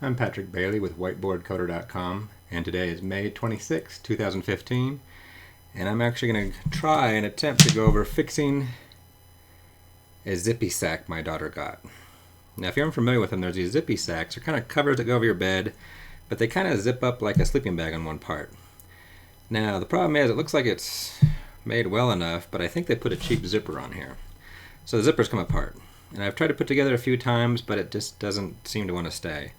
I'm Patrick Bailey with whiteboardcoder.com, and today is May 26, 2015, and I'm actually going to try and attempt to go over fixing a Zippy Sack my daughter got. Now, if you're unfamiliar with them, there's these Zippy Sacks. They're kind of covers that go over your bed, but they kind of zip up like a sleeping bag on one part. Now, the problem is it looks like it's made well enough, but I think they put a cheap zipper on here. So the zippers come apart. And I've tried to put together a few times, but it just doesn't seem to want to stay.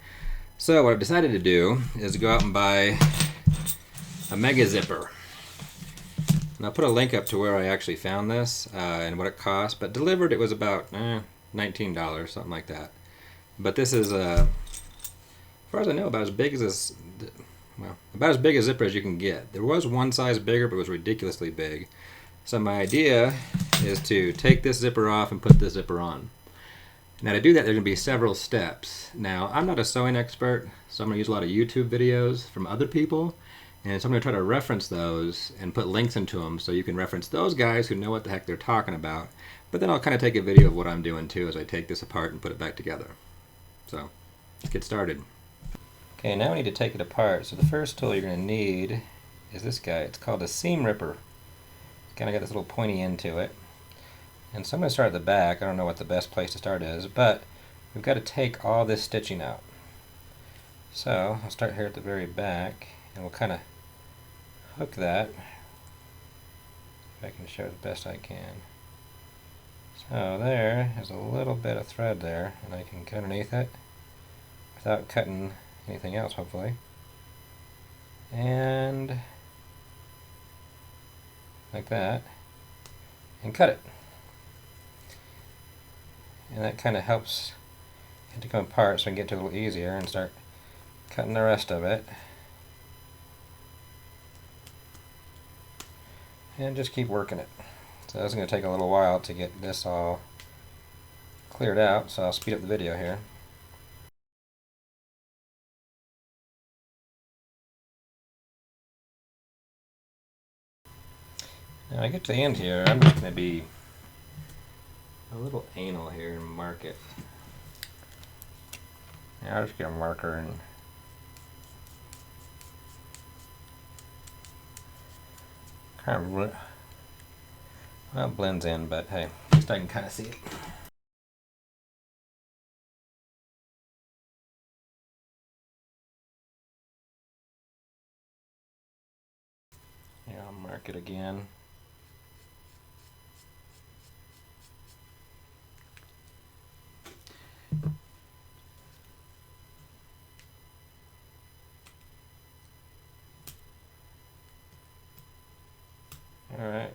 So what I've decided to do is to go out and buy a mega zipper. And I'll put a link up to where I actually found this and what it cost, but delivered it was about $19, something like that. But this is, as far as I know, about as big as this, well, about as big a zipper as you can get. There was one size bigger, but it was ridiculously big. So my idea is to take this zipper off and put this zipper on. Now to do that, there's going to be several steps. Now, I'm not a sewing expert, so I'm going to use a lot of YouTube videos from other people, and so I'm going to try to reference those and put links into them so you can reference those guys who know what the heck they're talking about. But then I'll kind of take a video of what I'm doing too as I take this apart and put it back together. So, let's get started. Okay, now we need to take it apart. So the first tool you're going to need is this guy. It's called a seam ripper. It's kind of got this little pointy end to it. And so I'm going to start at the back. I don't know what the best place to start is, but we've got to take all this stitching out. So I'll start here at the very back, and we'll kind of hook that. If I can show it the best I can. So there is a little bit of thread there, and I can get underneath it without cutting anything else, hopefully. And like that, and cut it. And that kind of helps it to come apart so I can get to it a little easier and start cutting the rest of it. And just keep working it. So that's going to take a little while to get this all cleared out, so I'll speed up the video here. Now I get to the end here, I'm just going to be a little anal here and mark it. Yeah, I'll just get a marker and kind of, well, it blends in, but hey, at least I can kind of see it. Yeah, I'll mark it again. Alright.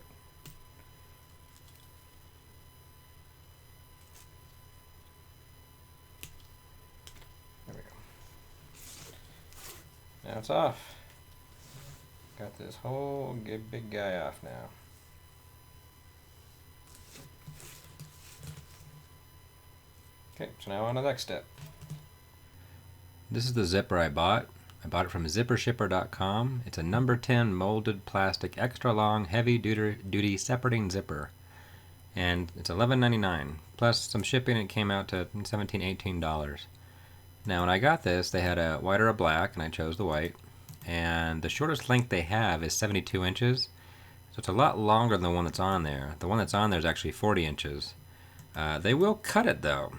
There we go. Now it's off. Got this whole big guy off now. Okay, so now on to the next step. This is the zipper I bought. I bought it from zippershipper.com. It's a number 10 molded plastic extra long heavy duty separating zipper. And it's $11.99. Plus some shipping, it came out to $17, $18. Now when I got this, they had a white or a black, and I chose the white. And the shortest length they have is 72 inches. So it's a lot longer than the one that's on there. The one that's on there is actually 40 inches. They will cut it though.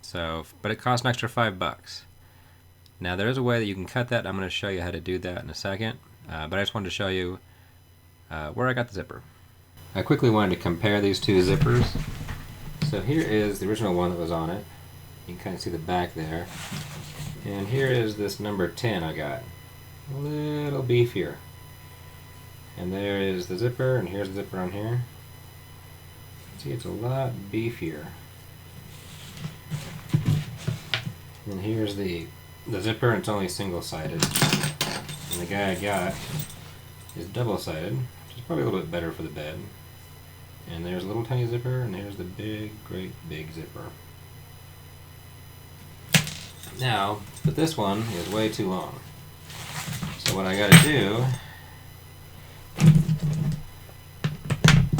So, but it costs an extra $5. Now there is a way that you can cut that. I'm going to show you how to do that in a second, but I just wanted to show you where I got the zipper. I quickly wanted to compare these two zippers. So here is the original one that was on it. You can kind of see the back there. And here is this number 10 I got. A little beefier. And there is the zipper, and here's the zipper on here. See, it's a lot beefier. And here's the zipper, and it's only single-sided. And the guy I got is double-sided, which is probably a little bit better for the bed. And there's a little tiny zipper, and there's the big, great big zipper. Now, but this one is way too long. So what I gotta do,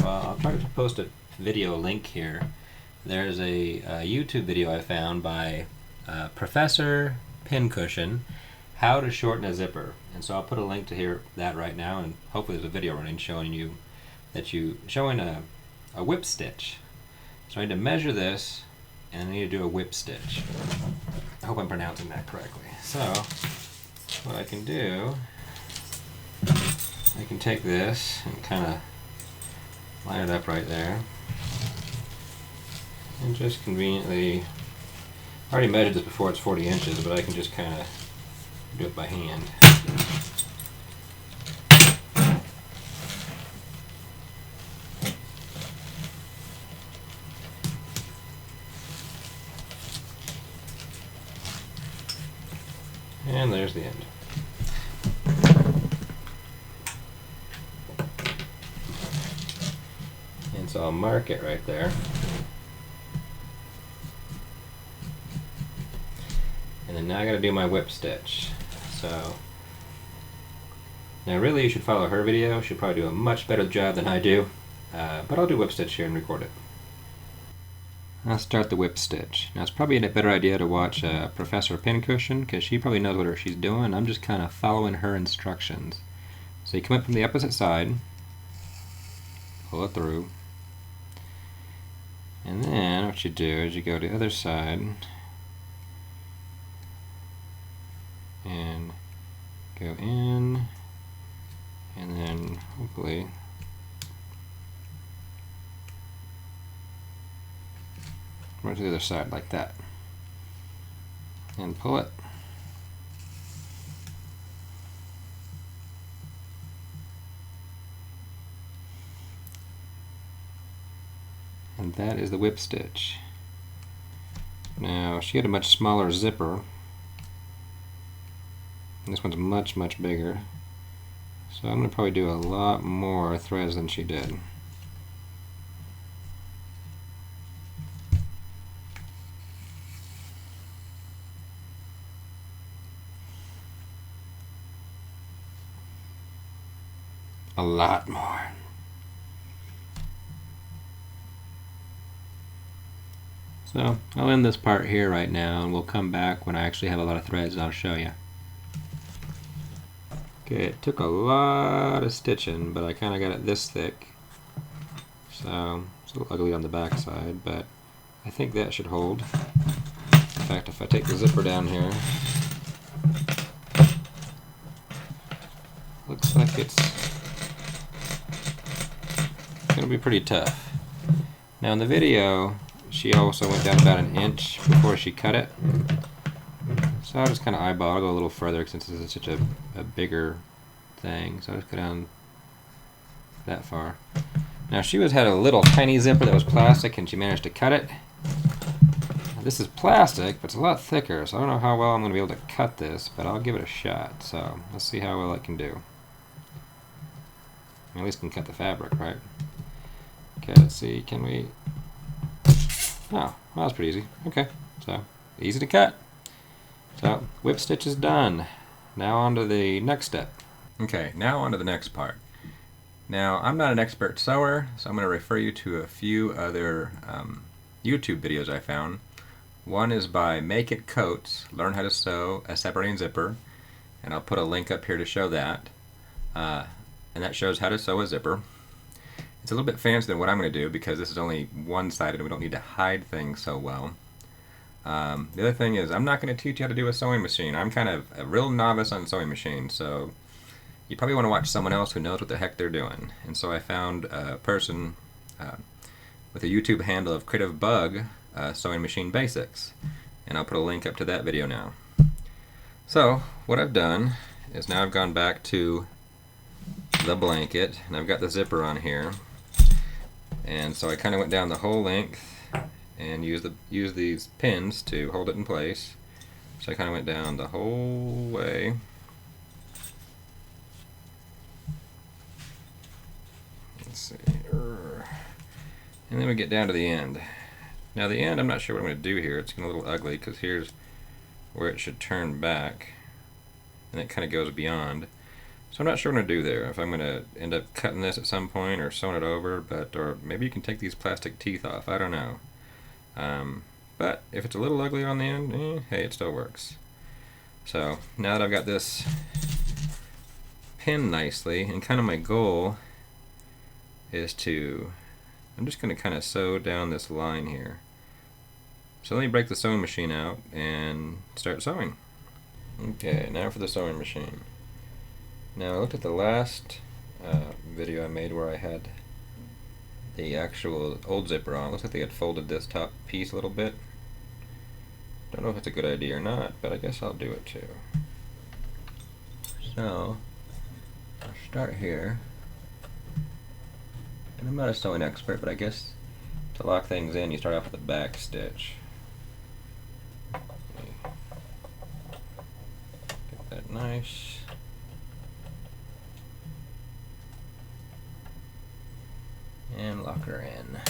well, I'll try to post a video link here. There's a YouTube video I found by Professor pincushion, how to shorten a zipper. And so I'll put a link to that right now, and hopefully there's a video running showing you a whip stitch. So I need to measure this, and I need to do a whip stitch. I hope I'm pronouncing that correctly. So what I can do, I can take this and kind of line it up right there, and just conveniently, I already measured this before, it's 40 inches, but I can just kind of do it by hand. And there's the end. And so I'll mark it right there. And then now I gotta do my whip stitch. So now really you should follow her video. She'll probably do a much better job than I do. But I'll do whip stitch here and record it. I'll start the whip stitch. Now it's probably a better idea to watch Professor Pincushion, because she probably knows what she's doing. I'm just kind of following her instructions. So you come up from the opposite side, pull it through, and then what you do is you go to the other side and go in, and then hopefully right to the other side like that, and pull it. And that is the whip stitch. Now she had a much smaller zipper. This one's much, much bigger. So I'm going to probably do a lot more threads than she did. A lot more. So I'll end this part here right now, and we'll come back when I actually have a lot of threads and I'll show you. Okay, it took a lot of stitching, but I kind of got it this thick. So it's a little ugly on the back side, but I think that should hold. In fact, if I take the zipper down here, looks like it's going to be pretty tough. Now in the video, she also went down about an inch before she cut it. So I'll just kind of eyeball. I'll go a little further since this is such a bigger thing. So I'll just go down that far. Now she had a little tiny zipper that was plastic, and she managed to cut it. Now, this is plastic, but it's a lot thicker, so I don't know how well I'm going to be able to cut this, but I'll give it a shot. So let's see how well it can do. At least can cut the fabric, right? Okay, let's see. Can we... Oh, well, that's pretty easy. Okay, so easy to cut. So whip stitch is done. Now on to the next step. Okay, now on to the next part. Now I'm not an expert sewer, so I'm going to refer you to a few other YouTube videos I found. One is by Make It Coats, Learn How to Sew a Separating Zipper, and I'll put a link up here to show that. And that shows how to sew a zipper. It's a little bit fancier than what I'm going to do because this is only one-sided and we don't need to hide things so well. The other thing is I'm not going to teach you how to do a sewing machine. I'm kind of a real novice on sewing machines, so you probably want to watch someone else who knows what the heck they're doing. And so I found a person with a YouTube handle of Creative Bug Sewing Machine Basics, and I'll put a link up to that video now. So what I've done is now I've gone back to the blanket, and I've got the zipper on here, and so I kind of went down the whole length and used these pins to hold it in place. So I kind of went down the whole way. Let's see, and then we get down to the end. Now the end, I'm not sure what I'm going to do here. It's getting a little ugly because here's where it should turn back, and it kind of goes beyond. So I'm not sure what I'm going to do there. If I'm going to end up cutting this at some point or sewing it over, or maybe you can take these plastic teeth off. I don't know. But if it's a little ugly on the end, hey, it still works. So now that I've got this pinned nicely, and kind of my goal is to, I'm just going to kind of sew down this line here. So let me break the sewing machine out and start sewing. Okay, now for the sewing machine. Now I looked at the last video I made where I had the actual old zipper on. It looks like they had folded this top piece a little bit. Don't know if it's a good idea or not, but I guess I'll do it too. So I'll start here. And I'm not a sewing expert, but I guess to lock things in you start off with a back stitch. Get that nice. And lock her in.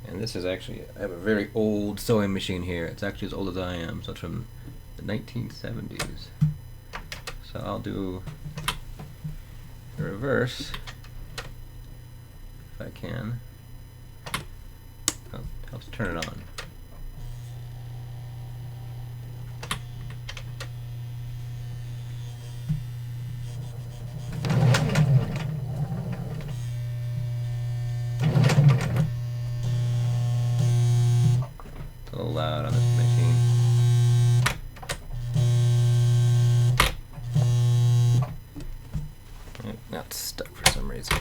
And this is actually, I have a very old sewing machine here. It's actually as old as I am, so it's from the 1970s. So I'll do the reverse if I can. Oh, helps turn it on. It's a little loud on this machine. Now it's stuck for some reason.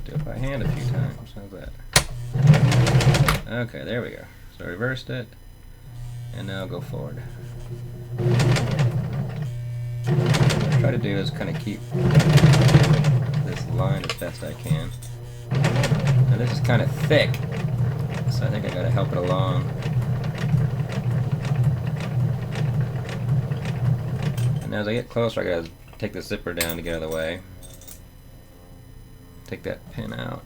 Do it by hand a few times. How's that? Okay, there we go. So I reversed it, and now go forward. What I try to do is kind of keep this line as best I can. Now this is kind of thick, so I think I gotta help it along. And as I get closer, I gotta take the zipper down to get out of the way. Take that pin out.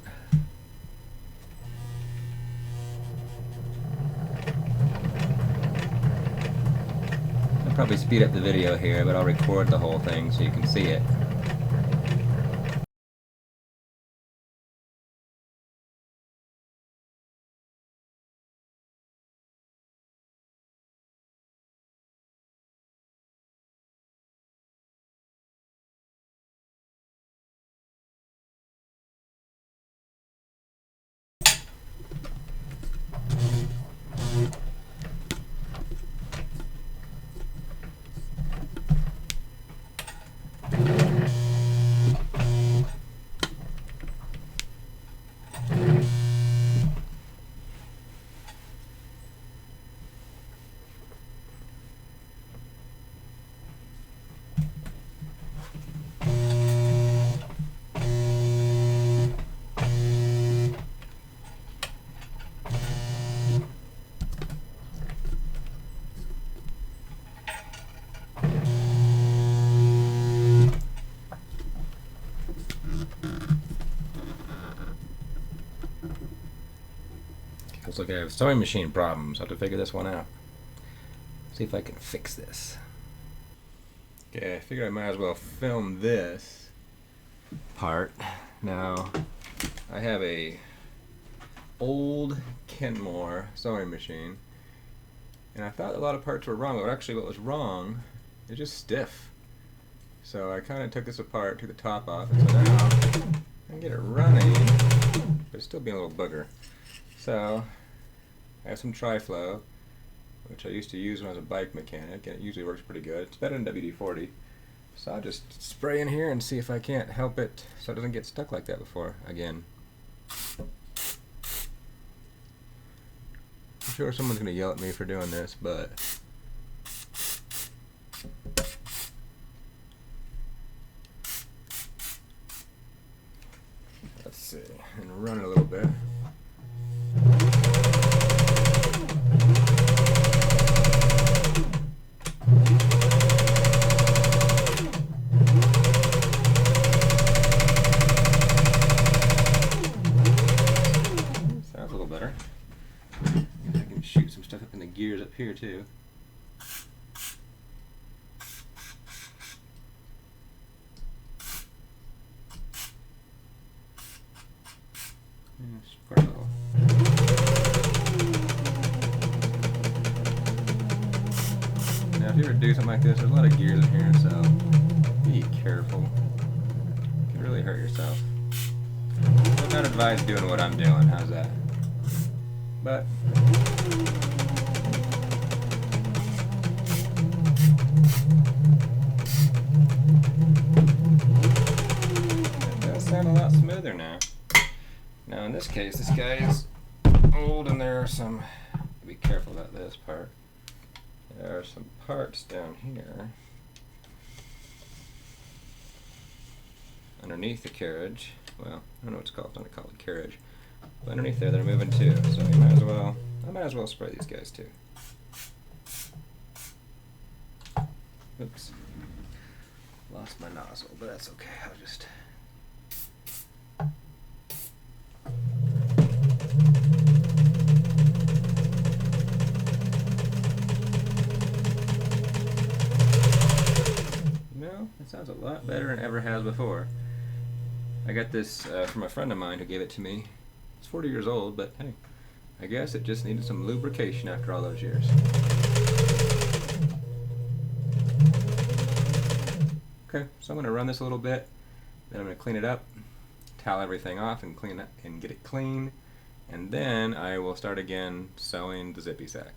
I'll probably speed up the video here, but I'll record the whole thing so you can see it. Looks like I have sewing machine problems. I have to figure this one out. See if I can fix this. Okay, I figured I might as well film this part. Now, I have a old Kenmore sewing machine, and I thought a lot of parts were wrong, but actually what was wrong is just stiff. So I kind of took this apart, took the top off, and so now I can get it running, but it's still being a little booger. So I have some Tri-Flow, which I used to use when I was a bike mechanic, and it usually works pretty good. It's better than WD-40. So I'll just spray in here and see if I can't help it so it doesn't get stuck like that before again. I'm sure someone's going to yell at me for doing this, but let's see, and run it a little bit. Sounds a little better. I can shoot some stuff up in the gears up here too. do something like this, there's a lot of gears in here, so be careful. You can really hurt yourself. I would not advise doing what I'm doing. How's that? But it does sound a lot smoother now. Now in this case, this guy is old, and there are some. Be careful about this part. There are some parts down here underneath the carriage. Well, I don't know what it's called. I'm gonna call it carriage. But underneath there, they're moving too. So you might as well. I might as well spray these guys too. Oops. Lost my nozzle, but that's okay. I'll just. It sounds a lot better than it ever has before. I got this from a friend of mine who gave it to me. It's 40 years old, but hey, I guess it just needed some lubrication after all those years. Okay, so I'm going to run this a little bit, then I'm going to clean it up, towel everything off and clean it and get it clean, and then I will start again sewing the Zippy Sack.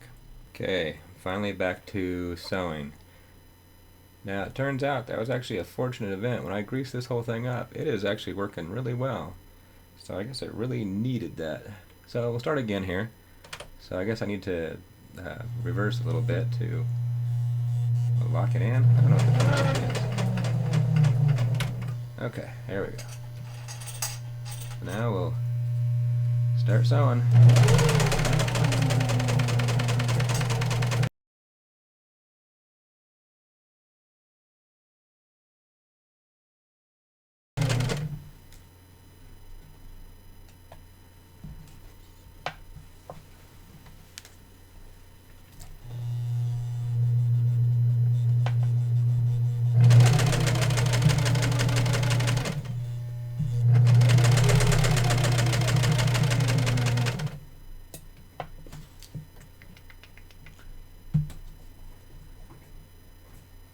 Okay, finally back to sewing. Now it turns out that was actually a fortunate event. When I greased this whole thing up, it is actually working really well. So I guess it really needed that. So we'll start again here. So I guess I need to reverse a little bit to lock it in. I don't know what the term is. Okay, there we go. Now we'll start sewing.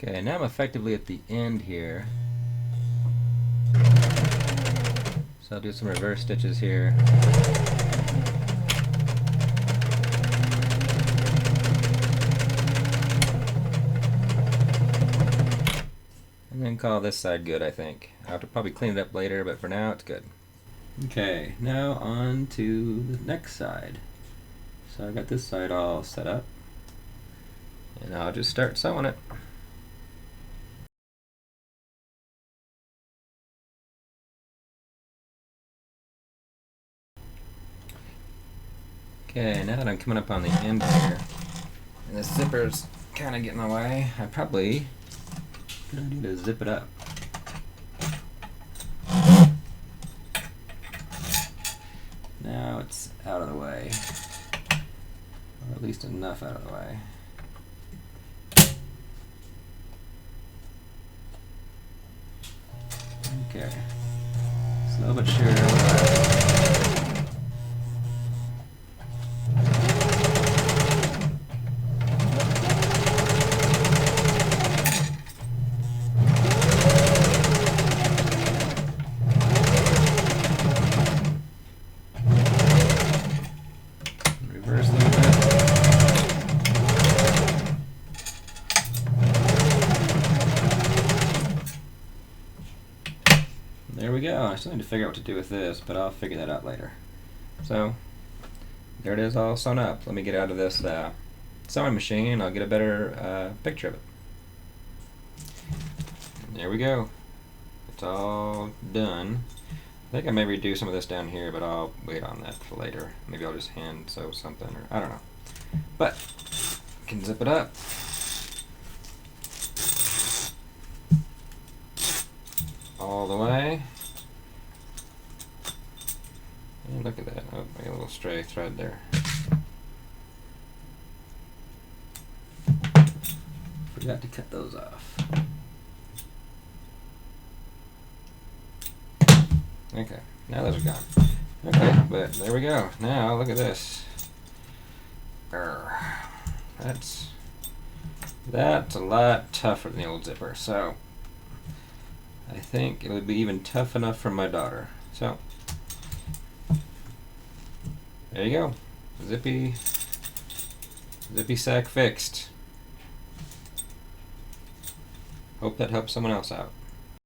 Okay, now I'm effectively at the end here. So I'll do some reverse stitches here. And then call this side good, I think. I'll have to probably clean it up later, but for now it's good. Okay, now on to the next side. So I got this side all set up. And I'll just start sewing it. Okay, now that I'm coming up on the end here, and the zipper's kind of getting in the way, I probably need to zip it up. Now it's out of the way, or at least enough out of the way. Okay, slow but sure. There we go. I still need to figure out what to do with this, but I'll figure that out later. So, there it is all sewn up. Let me get out of this sewing machine and I'll get a better picture of it. There we go. It's all done. I think I may redo some of this down here, but I'll wait on that for later. Maybe I'll just hand sew something, or I don't know. But, you can zip it up. All the way. And look at that. Oh, I got a little stray thread there. Forgot to cut those off. Okay, now those are gone. Okay, but there we go. Now look at this. That's That's a lot tougher than the old zipper, so I think it would be even tough enough for my daughter. So there you go. Zippy Sack fixed. Hope that helps someone else out.